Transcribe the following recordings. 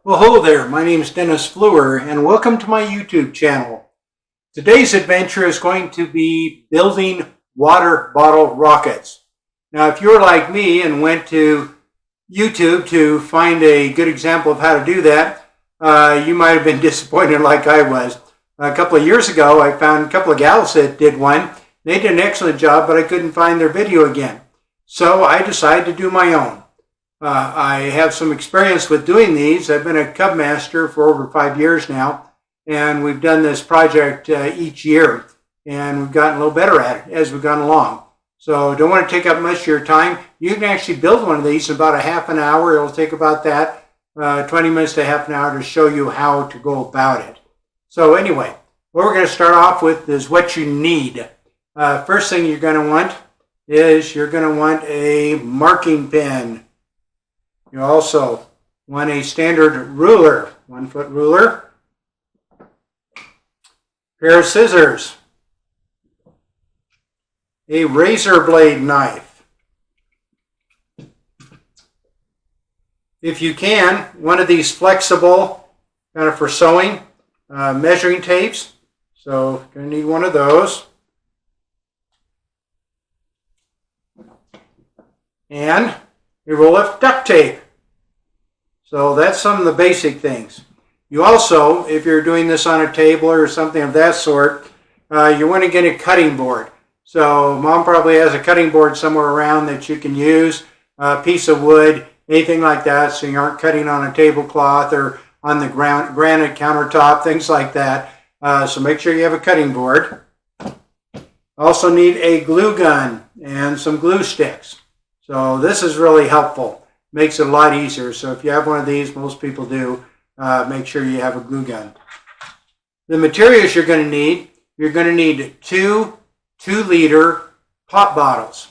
Well, hello there. My name is Dennis Fluhrer, and welcome to my YouTube channel. Today's adventure is going to be building water bottle rockets. Now, if you're like me and went to YouTube to find a good example of how to do that, you might have been disappointed like I was. A couple of years ago, I found a couple of gals that did one. They did an excellent job, but I couldn't find their video again. So I decided to do my own. I have some experience with doing these. I've been a Cub Master for over 5 years now, and we've done this project each year, and we've gotten a little better at it as we've gone along. So don't want to take up much of your time. You can actually build one of these in about a half an hour. It'll take about that, 20 minutes to half an hour to show you how to go about it. So anyway, what we're going to start off with is what you need. First thing you're going to want is you're going to want a marking pen. You also want a standard ruler, 1-foot ruler, pair of scissors, a razor blade knife. If you can, one of these flexible, kind of for sewing, measuring tapes. So you're going to need one of those. And a roll of duct tape. So that's some of the basic things. You also, if you're doing this on a table or something of that sort, you want to get a cutting board. So Mom probably has a cutting board somewhere around that you can use, a piece of wood, anything like that, so you aren't cutting on a tablecloth or on the granite countertop, things like that. So make sure you have a cutting board. Also need a glue gun and some glue sticks. So this is really helpful. Makes it a lot easier. So if you have one of these, most people do, make sure you have a glue gun. The materials you're going to need 2 2-liter pop bottles.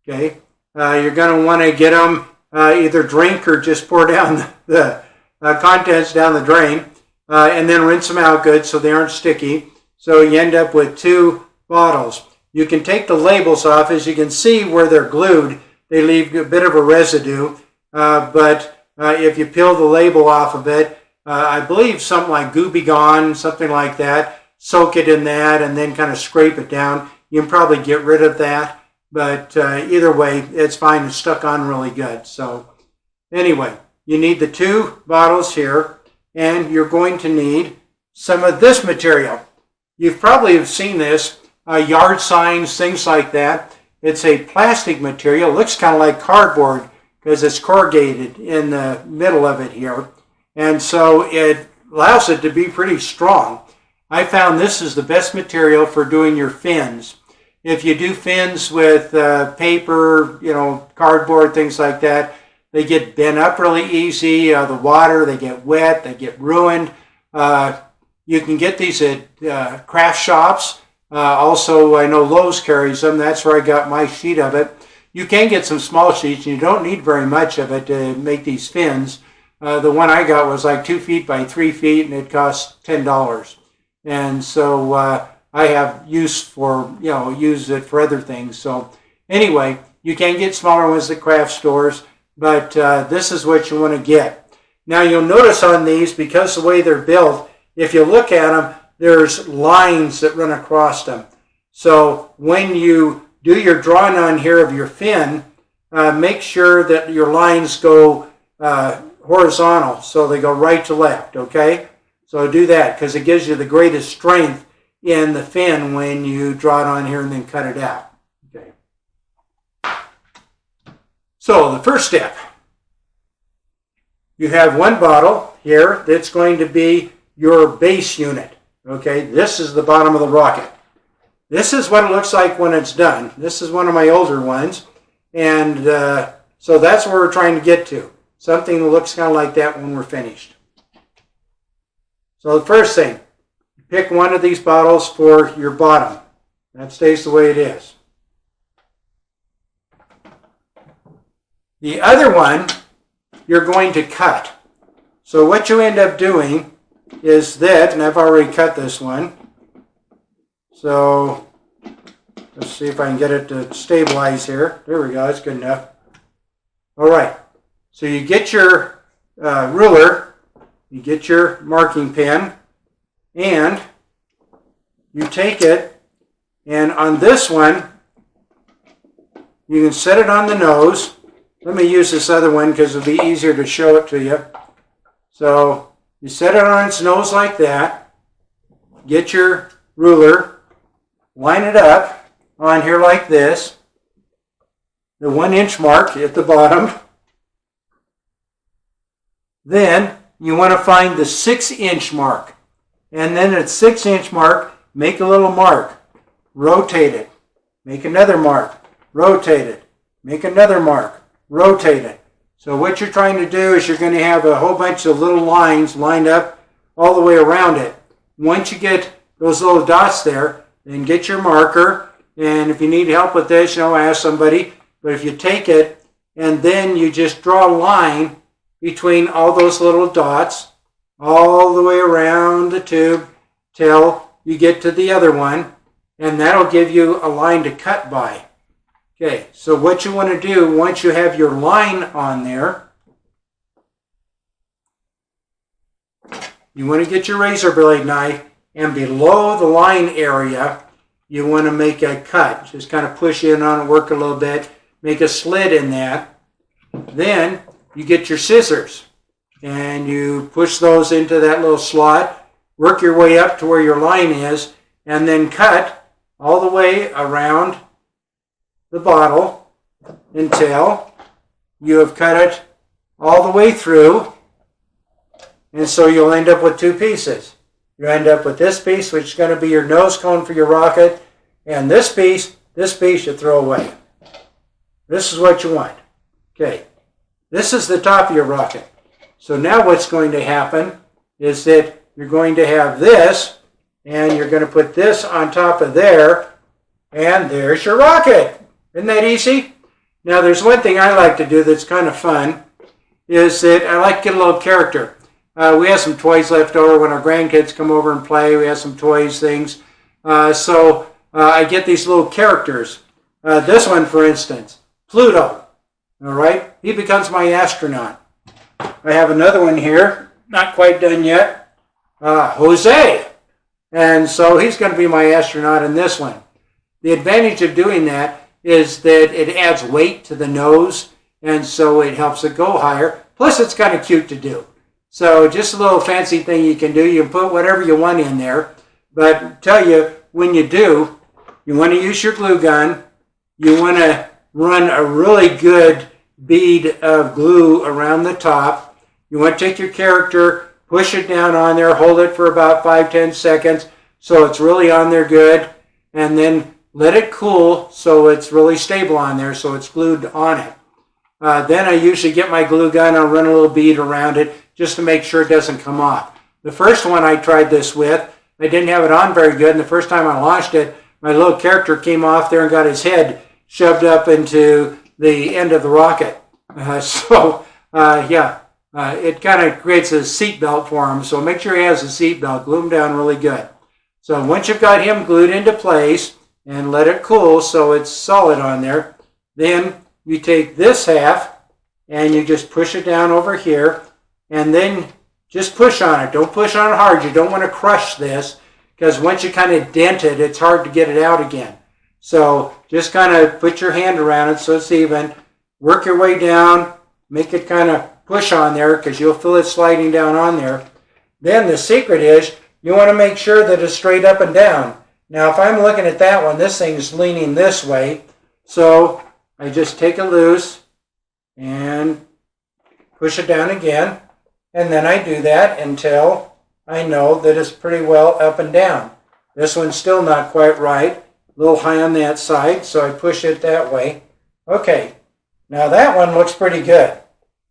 Okay, you're going to want to get them either drink or just pour down the contents down the drain, and then rinse them out good so they aren't sticky. So you end up with 2 bottles. You can take the labels off. As you can see where they're glued, they leave a bit of a residue, but if you peel the label off of it, I believe something like Goo Be Gone, something like that, soak it in that and then kind of scrape it down. You can probably get rid of that, but either way, it's fine. It's stuck on really good. So anyway, you need the 2 bottles here, and you're going to need some of this material. You've probably seen this, yard signs, things like that. It's a plastic material. It looks kind of like cardboard because it's corrugated in the middle of it here. And so it allows it to be pretty strong. I found this is the best material for doing your fins. If you do fins with paper, cardboard, things like that, they get bent up really easy. The water, they get wet, they get ruined. You can get these at craft shops. Also, I know Lowe's carries them. That's where I got my sheet of it. You can get some small sheets, and you don't need very much of it to make these fins. The one I got was like 2 feet by 3 feet, and it cost $10. And so I have use it for other things. So anyway, you can get smaller ones at craft stores, but this is what you want to get. Now you'll notice on these, because the way they're built, if you look at them, there's lines that run across them. So when you do your drawing on here of your fin, make sure that your lines go horizontal, so they go right to left, okay? So do that, because it gives you the greatest strength in the fin when you draw it on here and then cut it out. Okay. So the first step, you have 1 bottle here that's going to be your base unit. Okay, this is the bottom of the rocket. This is what it looks like when it's done. This is one of my older ones. And so that's where we're trying to get to. Something that looks kind of like that when we're finished. So the first thing, pick one of these bottles for your bottom. That stays the way it is. The other one, you're going to cut. So what you end up doing is that, and I've already cut this one. So let's see if I can get it to stabilize here. There we go, that's good enough. All right, so you get your ruler you get your marking pen and you take it, and on this one, you can set it on the nose. Let me use this other one because it'll be easier to show it to you. So you set it on its nose like that. Get your ruler, line it up on here like this. The 1 inch mark at the bottom. Then you want to find the 6 inch mark. And then at 6 inch mark, make a little mark. Rotate it. Make another mark. Rotate it. Make another mark. Rotate it. So what you're trying to do is you're going to have a whole bunch of little lines lined up all the way around it. Once you get those little dots there, then get your marker. And if you need help with this, ask somebody. But if you take it and then you just draw a line between all those little dots all the way around the tube till you get to the other one, and that'll give you a line to cut by. Okay, so what you want to do once you have your line on there, you want to get your razor blade knife, and below the line area you want to make a cut. Just kind of push in on it, work a little bit, make a slit in that. Then you get your scissors and you push those into that little slot, work your way up to where your line is, and then cut all the way around the bottle until you have cut it all the way through. And so you'll end up with 2 pieces. You end up with this piece, which is going to be your nose cone for your rocket, and this piece you throw away. This is what you want. Okay, this is the top of your rocket. So now what's going to happen is that you're going to have this, and you're going to put this on top of there, and there's your rocket. Isn't that easy? Now there's one thing I like to do that's kind of fun, is that I like to get a little character. We have some toys left over when our grandkids come over and play. We have some toys, things. So I get these little characters. This one, for instance, Pluto. All right, he becomes my astronaut. I have another one here, not quite done yet. Jose. And so he's going to be my astronaut in this one. The advantage of doing that is that it adds weight to the nose, and so it helps it go higher. Plus, it's kind of cute to do. So just a little fancy thing you can do. You can put whatever you want in there. But I tell you, when you do, you want to use your glue gun. You want to run a really good bead of glue around the top. You want to take your character, push it down on there, hold it for about 5-10 seconds so it's really on there good, and then let it cool so it's really stable on there, so it's glued on it. Then I usually get my glue gun, I'll run a little bead around it just to make sure it doesn't come off. The first one I tried this with, I didn't have it on very good, and the first time I launched it, my little character came off there and got his head shoved up into the end of the rocket. It kind of creates a seat belt for him, so make sure he has a seat belt. Glue him down really good. So once you've got him glued into place and let it cool so it's solid on there, then you take this half and you just push it down over here, and then just push on it. Don't push on it hard. You don't want to crush this, because once you kind of dent it, it's hard to get it out again. So just kind of put your hand around it so it's even. Work your way down. Make it kind of push on there, because you'll feel it sliding down on there. Then the secret is you want to make sure that it's straight up and down. Now if I'm looking at that one, this thing is leaning this way. So I just take it loose and push it down again. And then I do that until I know that it's pretty well up and down. This one's still not quite right. A little high on that side, so I push it that way. Okay, now that one looks pretty good.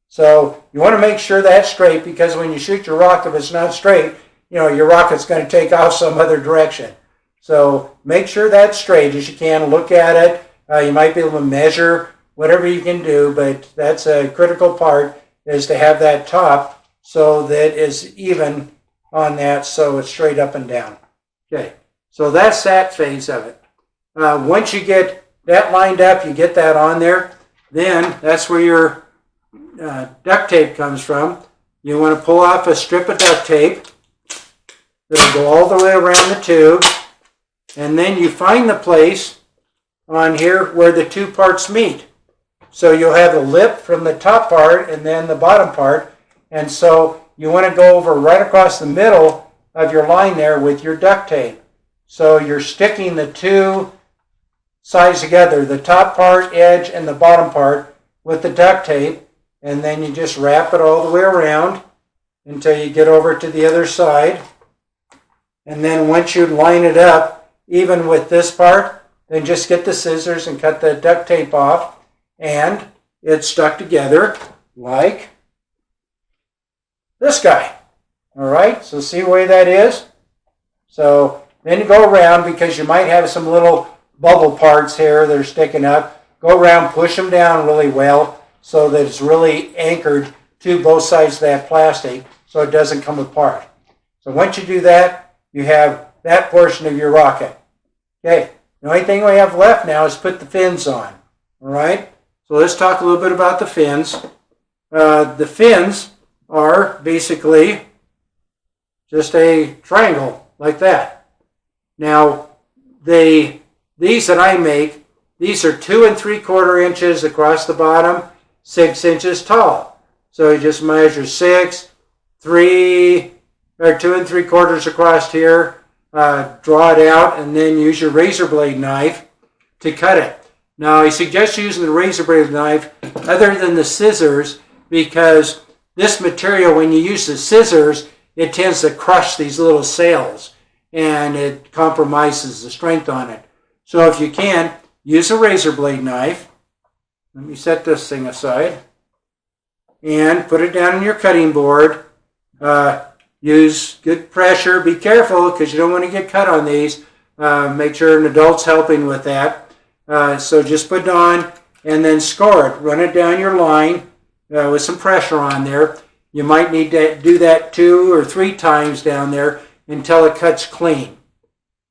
So you want to make sure that's straight, because when you shoot your rocket, if it's not straight, your rocket's going to take off some other direction. So make sure that's straight as you can. Look at it. You might be able to measure whatever you can do, but that's a critical part, is to have that top so that it's even on that, so it's straight up and down. Okay, so that's that phase of it. Once you get that lined up, you get that on there, then that's where your duct tape comes from. you want to pull off a strip of duct tape that'll go all the way around the tube, and then you find the place on here where the two parts meet. So you'll have the lip from the top part and then the bottom part, and so you want to go over right across the middle of your line there with your duct tape. So you're sticking the two sides together, the top part, edge, and the bottom part with the duct tape, and then you just wrap it all the way around until you get over to the other side. And then once you line it up, even with this part, then just get the scissors and cut the duct tape off, and it's stuck together like this guy. All right, so see the way that is? So then you go around, because you might have some little bubble parts here that are sticking up. Go around, push them down really well so that it's really anchored to both sides of that plastic so it doesn't come apart. So once you do that, you have that portion of your rocket. Okay, the only thing we have left now is put the fins on. All right, so let's talk a little bit about the fins. The fins are basically just a triangle like that. Now, these that I make, these are 2 3/4 inches across the bottom, 6 inches tall. So you just measure 6, 3, or 2 3/4 across here, draw it out, and then use your razor blade knife to cut it. Now, I suggest using the razor blade knife other than the scissors, because this material, when you use the scissors, it tends to crush these little sails, and it compromises the strength on it. So if you can, use a razor blade knife. Let me set this thing aside. And put it down on your cutting board. Use good pressure. Be careful, because you don't want to get cut on these. Make sure an adult's helping with that. So just put it on and then score it. Run it down your line with some pressure on there. You might need to do that 2 or 3 times down there until it cuts clean.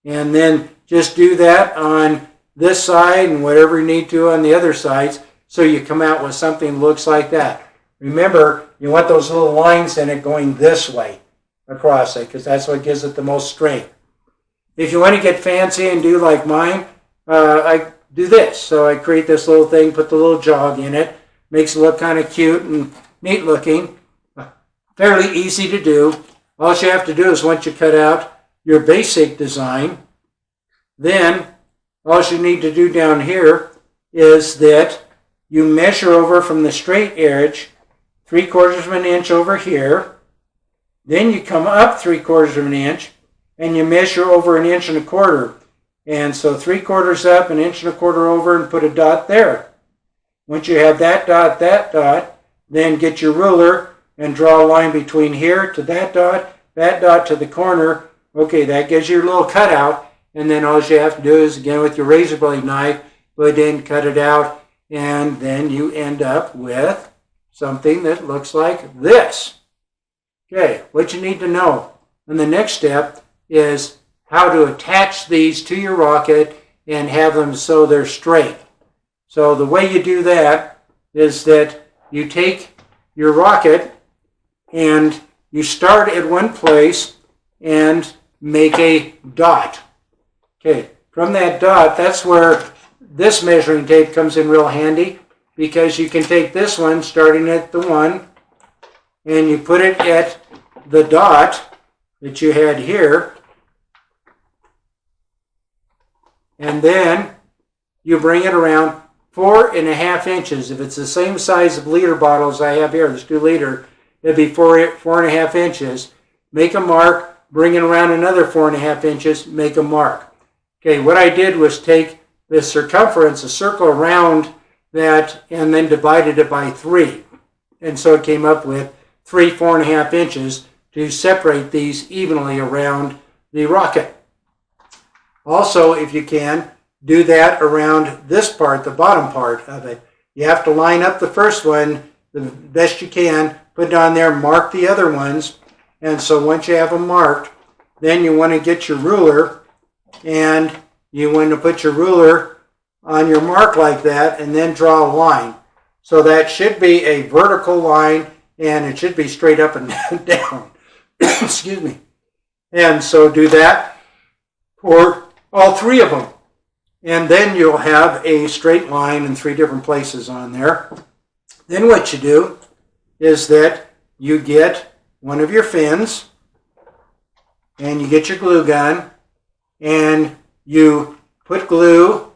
And then just do that on this side and whatever you need to on the other sides, so you come out with something that looks like that. Remember, you want those little lines in it going this way across it, because that's what gives it the most strength. If you want to get fancy and do like mine, I do this. So I create this little thing, put the little jog in it, makes it look kind of cute and neat looking. Fairly easy to do. All you have to do is, once you cut out your basic design, then all you need to do down here is that you measure over from the straight edge 3/4 inch over here. Then you come up 3/4 inch and you measure over 1.25 inches. And so 3/4 up, 1.25 inches over, and put a dot there. Once you have that dot, then get your ruler and draw a line between here to that dot to the corner. Okay, that gives you your little cutout. And then all you have to do is, again, with your razor blade knife, put in, cut it out, and then you end up with something that looks like this. Okay, what you need to know. And the next step is how to attach these to your rocket and have them so they're straight. So the way you do that is that you take your rocket and you start at one place and make a dot. Okay, from that dot, that's where this measuring tape comes in real handy, because you can take this one, starting at the 1, and you put it at the dot that you had here, and then you bring it around 4.5 inches. If it's the same size of liter bottles I have here, this 2 liter, it'd be 4.5 inches. Make a mark, bring it around another 4.5 inches, make a mark. Okay, what I did was take the circumference, a circle around that, and then divided it by 3. And so it came up with 4.5 inches to separate these evenly around the rocket. Also, if you can, do that around this part, the bottom part of it. You have to line up the first one the best you can, put it on there, mark the other ones. And so once you have them marked, then you want to get your ruler, and you want to put your ruler on your mark like that, and then draw a line. So that should be a vertical line and it should be straight up and down. Excuse me. And so do that for all three of them. And then you'll have a straight line in three different places on there. Then what you do is that you get one of your fins, and you get your glue gun, and you put glue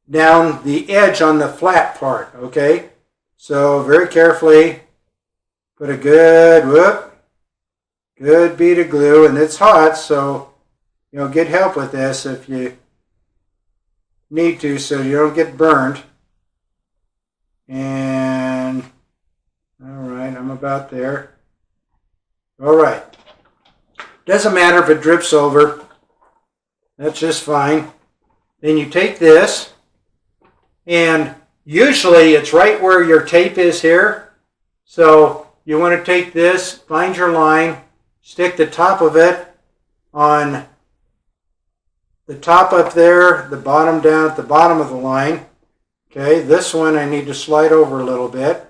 down the edge on the flat part, okay? So very carefully, put a good bead of glue, and it's hot, so you'll get help with this if you need to, so you don't get burned. And all right, I'm about there. All right. Doesn't matter if it drips over. That's just fine. Then you take this, and usually it's right where your tape is here. So you want to take this, find your line, stick the top of it on the top up there, the bottom down at the bottom of the line. Okay, this one I need to slide over a little bit.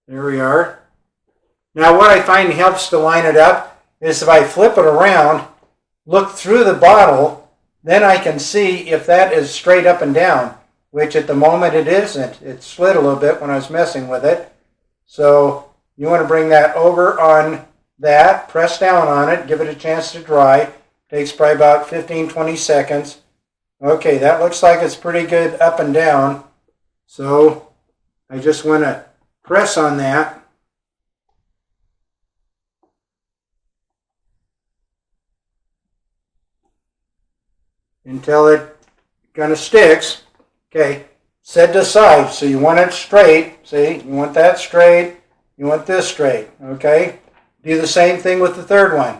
There we are. Now what I find helps to line it up is if I flip it around, look through the bottle, then I can see if that is straight up and down, which at the moment it isn't. It slid a little bit when I was messing with it. So you want to bring that over on that, press down on it, give it a chance to dry. Takes probably about 15-20 seconds. Okay, that looks like it's pretty good up and down. So I just want to press on that. Until it kind of sticks. Okay, set to side. So you want it straight. See, you want that straight. You want this straight. Okay, do the same thing with the third one.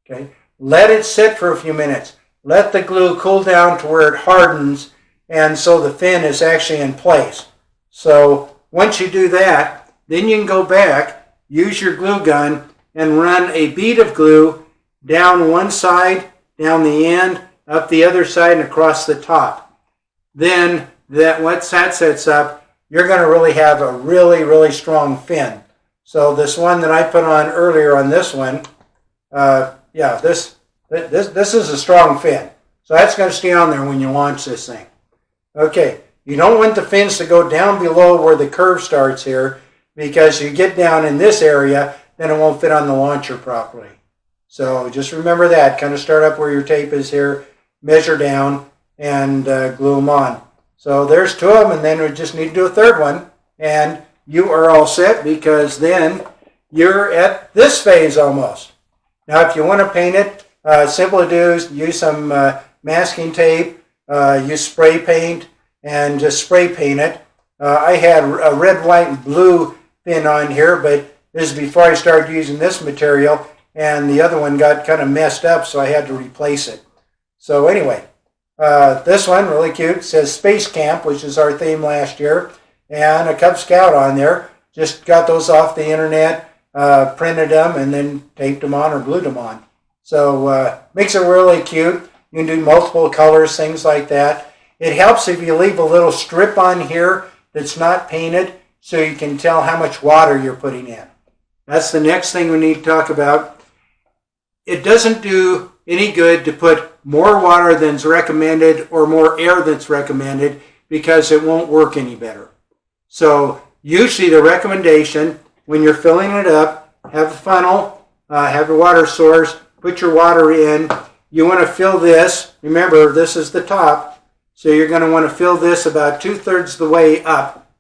Okay. Let it sit for a few minutes. Let the glue cool down to where it hardens, and so the fin is actually in place. So once you do that, then you can go back, use your glue gun, and run a bead of glue down one side, down the end, up the other side, and across the top. Then once that sets up, you're going to really have a really, really strong fin. So this one that I put on earlier on this one, yeah, this is a strong fin. So that's going to stay on there when you launch this thing. Okay, you don't want the fins to go down below where the curve starts here, because you get down in this area, then it won't fit on the launcher properly. So just remember that. Kind of start up where your tape is here, measure down, and glue them on. So there's two of them, and then we just need to do a third one, and you are all set, because then you're at this phase almost. Now, if you want to paint it, simple to do is use some masking tape, use spray paint, and just spray paint it. I had a red, white, and blue fin on here, but this is before I started using this material, and the other one got kind of messed up, so I had to replace it. So anyway, this one, really cute, says Space Camp, which is our theme last year, and a Cub Scout on there. Just got those off the internet. Printed them and then taped them on or glued them on. So makes it really cute. You can do multiple colors, things like that. It helps if you leave a little strip on here that's not painted, so you can tell how much water you're putting in. That's the next thing we need to talk about. It doesn't do any good to put more water than's recommended or more air that's recommended, because it won't work any better. So usually the recommendation, when you're filling it up, have a funnel, have your water source, put your water in. You want to fill this. Remember, this is the top, so you're going to want to fill this about 2/3 the way up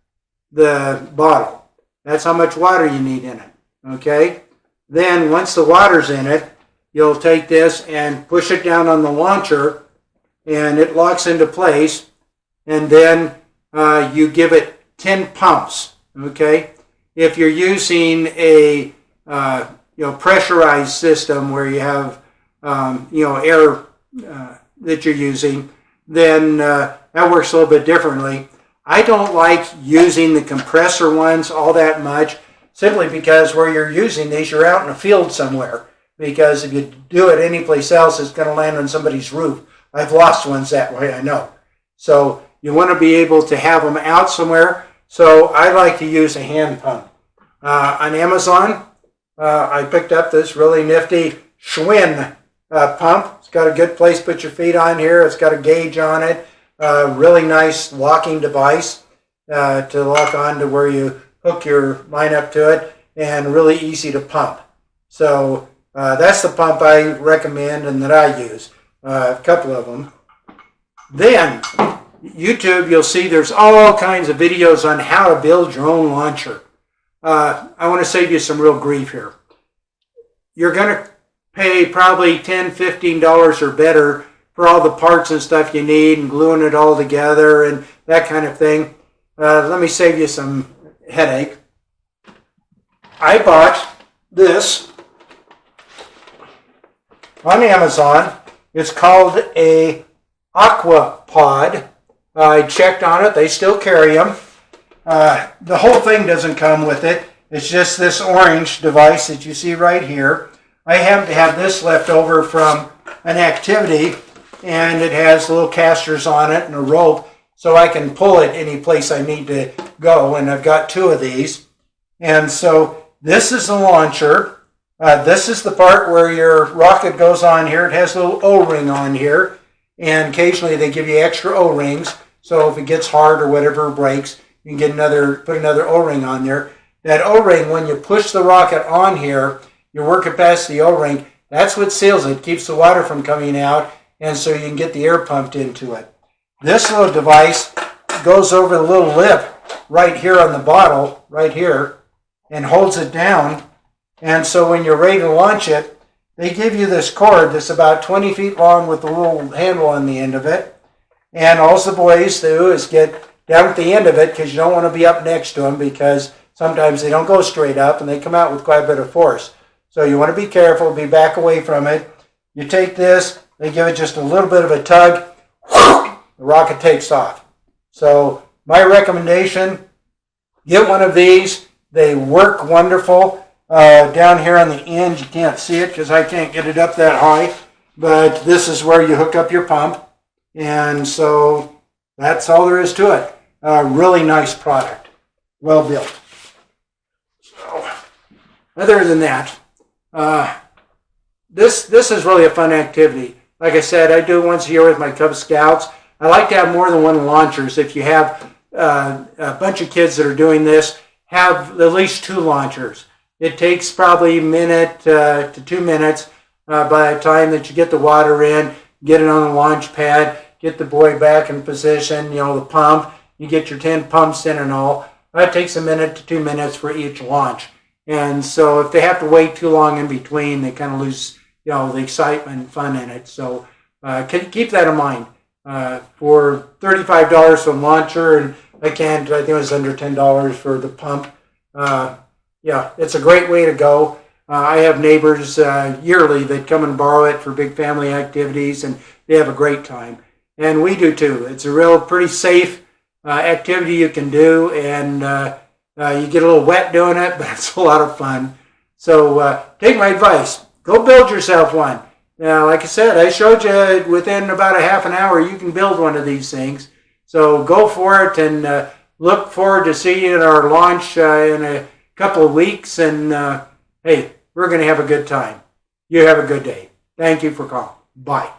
the bottle. That's how much water you need in it. Okay? Then once the water's in it, you'll take this and push it down on the launcher, and it locks into place. And then you give it 10 pumps. Okay? If you're using a pressurized system where you have air that you're using, then that works a little bit differently. I don't like using the compressor ones all that much, simply because where you're using these, you're out in a field somewhere. Because if you do it anyplace else, it's going to land on somebody's roof. I've lost ones that way, I know. So you want to be able to have them out somewhere. So I like to use a hand pump. On Amazon, I picked up this really nifty Schwinn pump. It's got a good place to put your feet on here. It's got a gauge on it. Really nice locking device to lock on to where you hook your line up to it, and really easy to pump. So that's the pump I recommend and that I use. A couple of them. Then YouTube, you'll see there's all kinds of videos on how to build your own launcher. I want to save you some real grief here. You're going to pay probably $10, $15 or better for all the parts and stuff you need and gluing it all together and that kind of thing. Let me save you some headache. I bought this on Amazon. It's called a Aquapod. I checked on it. They still carry them. The whole thing doesn't come with it. It's just this orange device that you see right here. I happen to have this left over from an activity, and it has little casters on it and a rope, so I can pull it any place I need to go, and I've got two of these. And so this is the launcher. This is the part where your rocket goes on here. It has a little O-ring on here, and occasionally they give you extra O-rings, so if it gets hard or whatever breaks, you can get put another O-ring on there. That O-ring, when you push the rocket on here, you're working past the O-ring. That's what seals it, keeps the water from coming out, and so you can get the air pumped into it. This little device goes over the little lip right here on the bottle, right here, and holds it down. And so when you're ready to launch it, they give you this cord that's about 20 feet long with a little handle on the end of it. And all the boys do is get down at the end of it, because you don't want to be up next to them, because sometimes they don't go straight up and they come out with quite a bit of force. So you want to be careful, be back away from it. You take this, they give it just a little bit of a tug, the rocket takes off. So my recommendation, get one of these. They work wonderful. Down here on the end, you can't see it because I can't get it up that high, but this is where you hook up your pump. And so that's all there is to it. Really nice product. Well built. So, other than that, this is really a fun activity. Like I said, I do it once a year with my Cub Scouts. I like to have more than one launchers. If you have a bunch of kids that are doing this, have at least two launchers. It takes probably a minute to 2 minutes by the time that you get the water in, get it on the launch pad, get the boy back in position, the pump, you get your 10 pumps in and all. That takes a minute to 2 minutes for each launch. And so if they have to wait too long in between, they kind of lose, the excitement and fun in it. So keep that in mind. For $35 for the launcher, and I think it was under $10 for the pump. Yeah, it's a great way to go. I have neighbors yearly that come and borrow it for big family activities, and they have a great time. And we do too. It's a pretty safe activity you can do, and you get a little wet doing it, but it's a lot of fun. So take my advice. Go build yourself one. Now, like I said, I showed you within about a half an hour you can build one of these things. So go for it, and look forward to seeing you at our launch in a couple of weeks. And hey, we're going to have a good time. You have a good day. Thank you for calling. Bye.